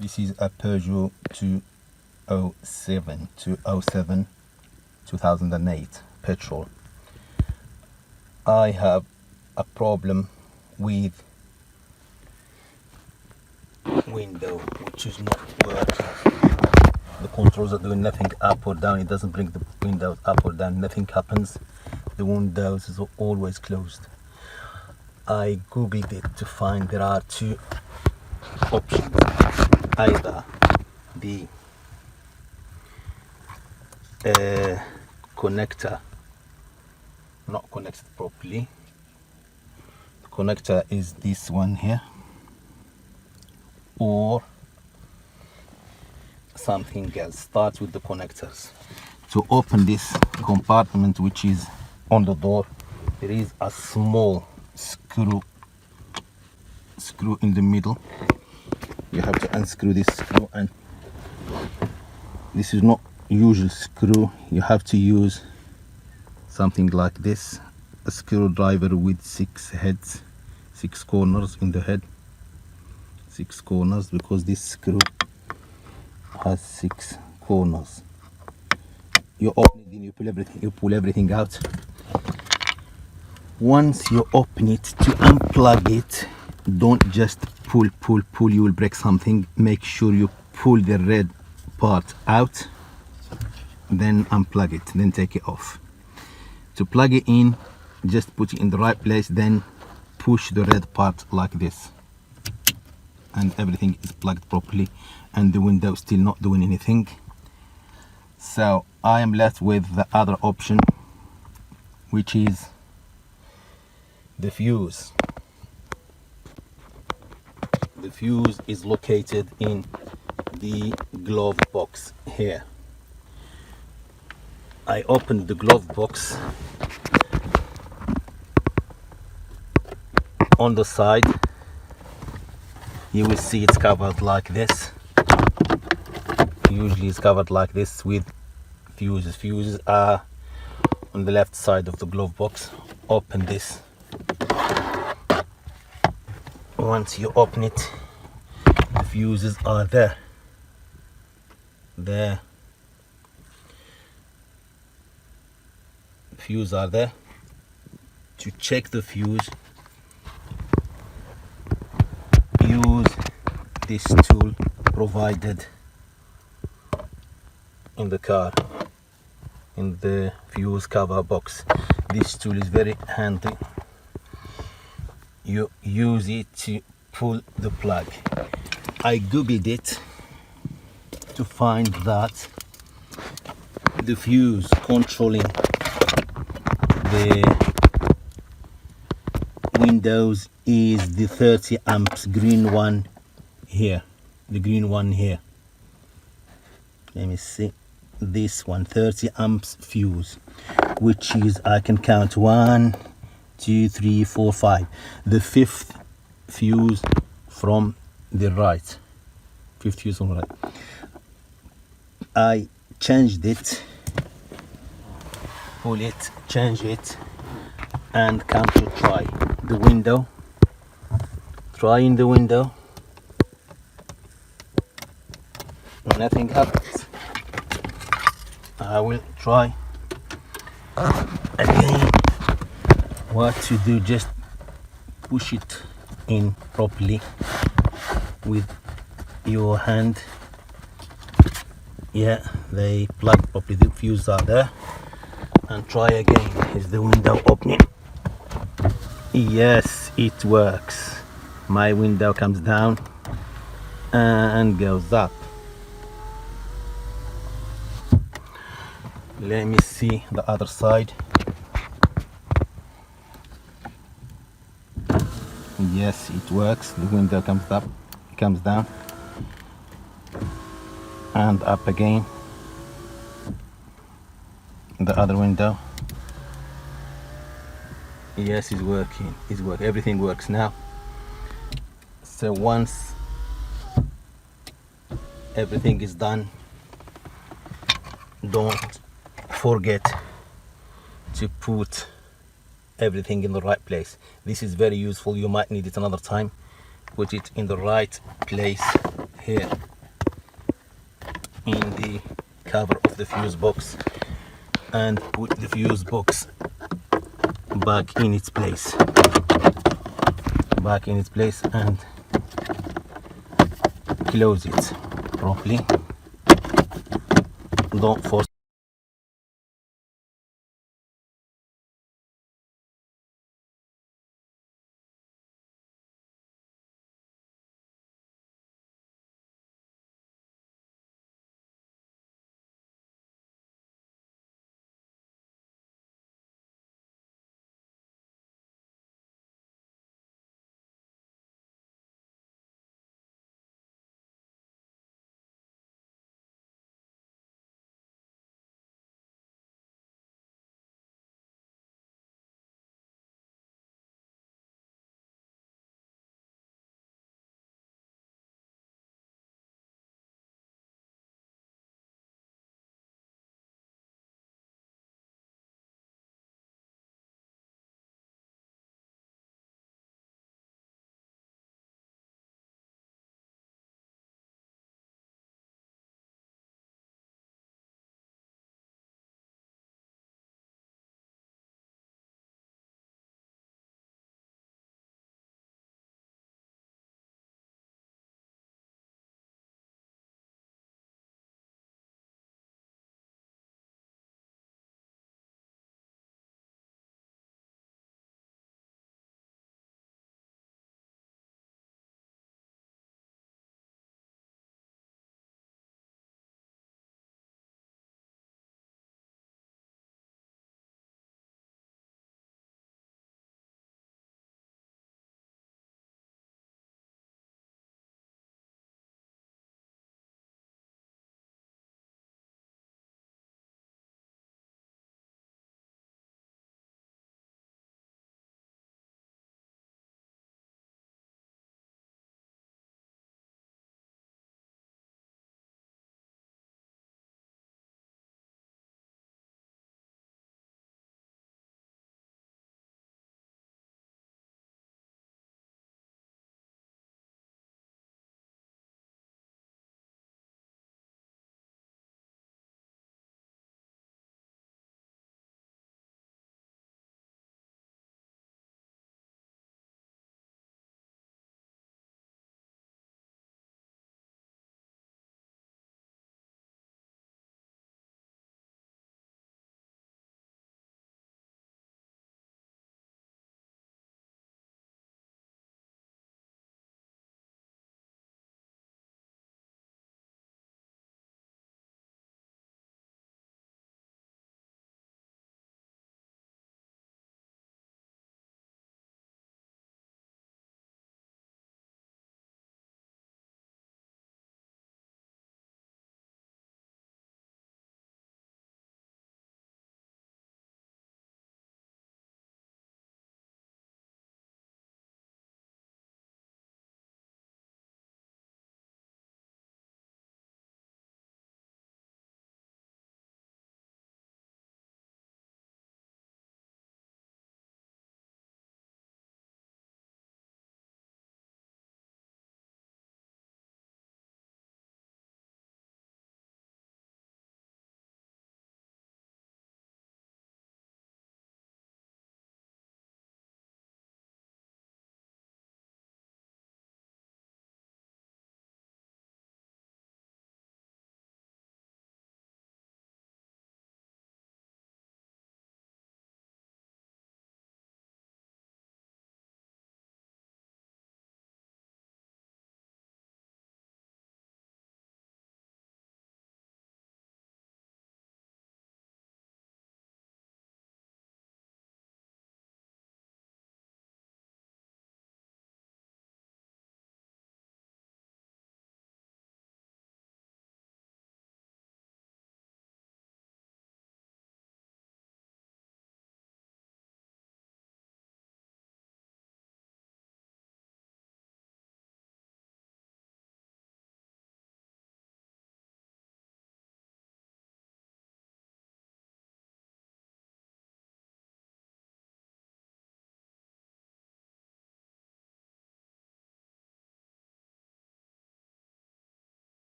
This is a Peugeot 207 2008 petrol. I have a problem with window which is not working. The controls are doing nothing up or down. It doesn't bring the windows up or down. Nothing happens. The windows is always closed. I googled it to find there are two options. Either the connector not connected properly. The connector is this one here, or something else. Start with the connectors. To open this compartment which is on the door, there is a small screw in the middle. You have to unscrew this screw, and this is not usual screw. You have to use something like this, a screwdriver with 6 heads, 6 corners in the head, 6 corners, because this screw has 6 corners. You open it, then you pull everything out. Once you open it, to unplug it, don't just pull, you will break something. Make sure you pull the red part out, then unplug it, then take it off. To plug it in, just put it in the right place, then push the red part like this, and everything is plugged properly, and the window is still not doing anything. So I am left with the other option, which is the fuse. The fuse is located in the glove box here. I opened the glove box. On the side you will see it's covered like this. Usually it's covered like this with fuses. Fuses are on the left side of the glove box. Open this. Once you open it, the fuses are there. The fuse are there. To check the fuse, use this tool provided in the car, in the fuse cover box. This tool is very handy. You use it to pull the plug. I googled it to find that the fuse controlling the windows is the 30 amps green one here. The green one here. Let me see. This one, 30 amps fuse, which is, I can count 1, 2, 3, 4, 5. The 5th fuse from the right. 5th fuse from the right. I changed it, pull it, change it, and come to try the window. Try in the window. Nothing happens. I will try again. What to do, just push it in properly with your hand. Yeah, they plug properly, the fuses are there. And try again. Is the window opening? Yes, it works. My window comes down and goes up. Let me see the other side. Yes, it works. The window comes up, comes down, and up again. The other window. Yes, it's working. It's working. Everything works now. So once everything is done, don't forget to put everything in the right place. This is very useful. You might need it another time. Put it in the right place here in the cover of the fuse box and put the fuse box back in its place and close it properly. Don't force